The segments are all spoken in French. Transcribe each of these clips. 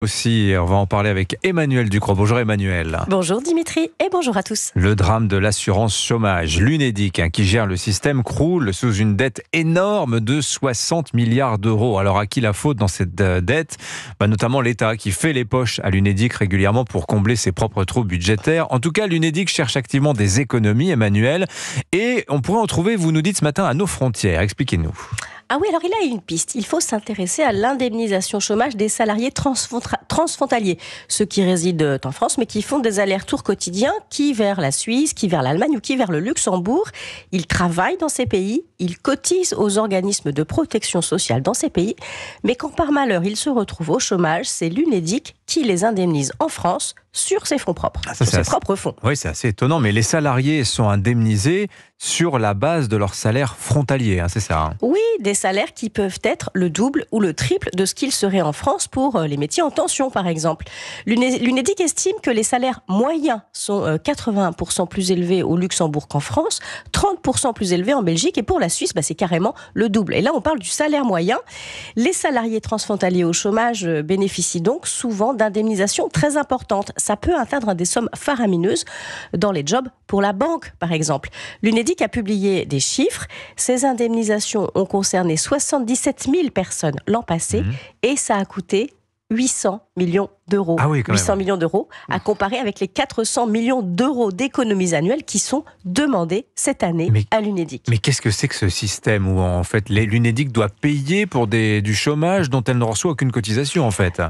Aussi, on va en parler avec Emmanuel Ducrot. Bonjour Emmanuel. Bonjour Dimitri et bonjour à tous. Le drame de l'assurance chômage, l'Unédic, qui gère le système, croule sous une dette énorme de 60 milliards d'euros. Alors à qui la faute dans cette dette ? Notamment l'État qui fait les poches à l'Unédic régulièrement pour combler ses propres trous budgétaires. En tout cas, l'Unédic cherche activement des économies, Emmanuel. Et on pourrait en trouver, vous nous dites ce matin, à nos frontières. Expliquez-nous. Ah oui, alors il a une piste. Il faut s'intéresser à l'indemnisation chômage des salariés transfrontaliers, ceux qui résident en France mais qui font des allers-retours quotidiens, qui vers la Suisse, qui vers l'Allemagne ou qui vers le Luxembourg. Ils travaillent dans ces pays, ils cotisent aux organismes de protection sociale dans ces pays, mais quand par malheur ils se retrouvent au chômage, c'est l'Unédic qui les indemnise en France sur ses fonds propres, sur ses propres fonds. Oui, c'est assez étonnant, mais les salariés sont indemnisés sur la base de leur salaire frontalier, c'est ça ? Oui, des salaires qui peuvent être le double ou le triple de ce qu'ils seraient en France pour les métiers en tension, par exemple. L'Unédic estime que les salaires moyens sont 81% plus élevés au Luxembourg qu'en France, 30% plus élevés en Belgique, et pour la Suisse, c'est carrément le double. Et là, on parle du salaire moyen. Les salariés transfrontaliers au chômage bénéficient donc souvent d'indemnisations très importantes. Ça peut atteindre des sommes faramineuses dans les jobs pour la banque, par exemple. L'Unédic a publié des chiffres. Ces indemnisations ont concerné 77 000 personnes l'an passé et ça a coûté 800 millions d'euros. Ah oui, quand 800 même. millions d'euros à comparer avec les 400 millions d'euros d'économies annuelles qui sont demandées cette année à l'Unédic. Mais qu'est-ce que c'est que ce système où en fait l'Unédic doit payer pour du chômage dont elle ne reçoit aucune cotisation en fait ?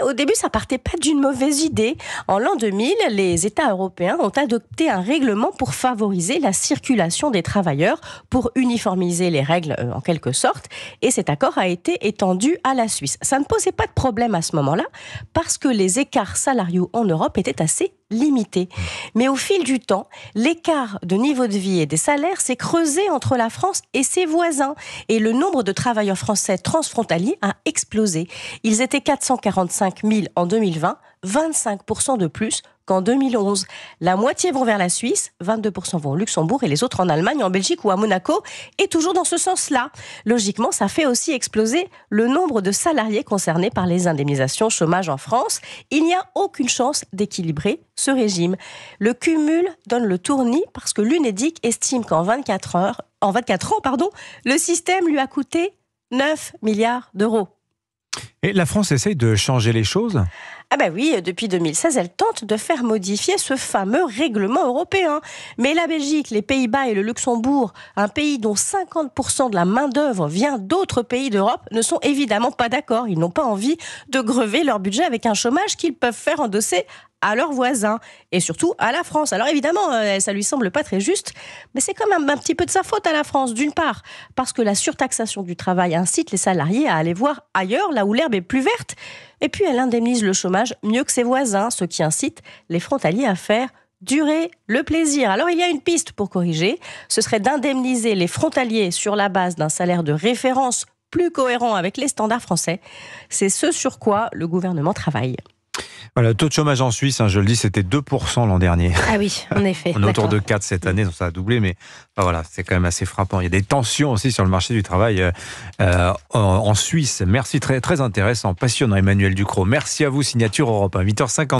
Au début, ça partait pas d'une mauvaise idée. En l'an 2000, les États européens ont adopté un règlement pour favoriser la circulation des travailleurs, pour uniformiser les règles en quelque sorte. Et cet accord a été étendu à la Suisse. Ça ne posait pas de problème à ce moment-là, parce que les écarts salariaux en Europe étaient assez limités. Mais au fil du temps, l'écart de niveau de vie et des salaires s'est creusé entre la France et ses voisins. Et le nombre de travailleurs français transfrontaliers a explosé. Ils étaient 445 000 en 2020, 25% de plus qu'en 2011. La moitié vont vers la Suisse, 22% vont au Luxembourg et les autres en Allemagne, en Belgique ou à Monaco. Et toujours dans ce sens-là. Logiquement, ça fait aussi exploser le nombre de salariés concernés par les indemnisations chômage en France. Il n'y a aucune chance d'équilibrer ce régime. Le cumul donne le tournis parce que l'Unédic estime qu'en 24 ans, le système lui a coûté 9 milliards d'euros. Et la France essaye de changer les choses ? Oui, depuis 2016, elle tente de faire modifier ce fameux règlement européen. Mais la Belgique, les Pays-Bas et le Luxembourg, un pays dont 50% de la main-d'œuvre vient d'autres pays d'Europe, ne sont évidemment pas d'accord. Ils n'ont pas envie de grever leur budget avec un chômage qu'ils peuvent faire endosser à leurs voisins et surtout à la France. Alors évidemment, ça lui semble pas très juste, mais c'est quand même un petit peu de sa faute à la France, d'une part, parce que la surtaxation du travail incite les salariés à aller voir ailleurs, là où l'herbe est plus verte, et puis elle indemnise le chômage mieux que ses voisins, ce qui incite les frontaliers à faire durer le plaisir. Alors il y a une piste pour corriger, ce serait d'indemniser les frontaliers sur la base d'un salaire de référence plus cohérent avec les standards français. C'est ce sur quoi le gouvernement travaille. Voilà, le taux de chômage en Suisse, je le dis, c'était 2% l'an dernier. Ah oui, en effet. On est autour de 4 cette année, donc ça a doublé, mais voilà, c'est quand même assez frappant. Il y a des tensions aussi sur le marché du travail en Suisse. Merci, très, très intéressant, passionnant Emmanuel Ducrot. Merci à vous, Signature Europe 1, 8h50.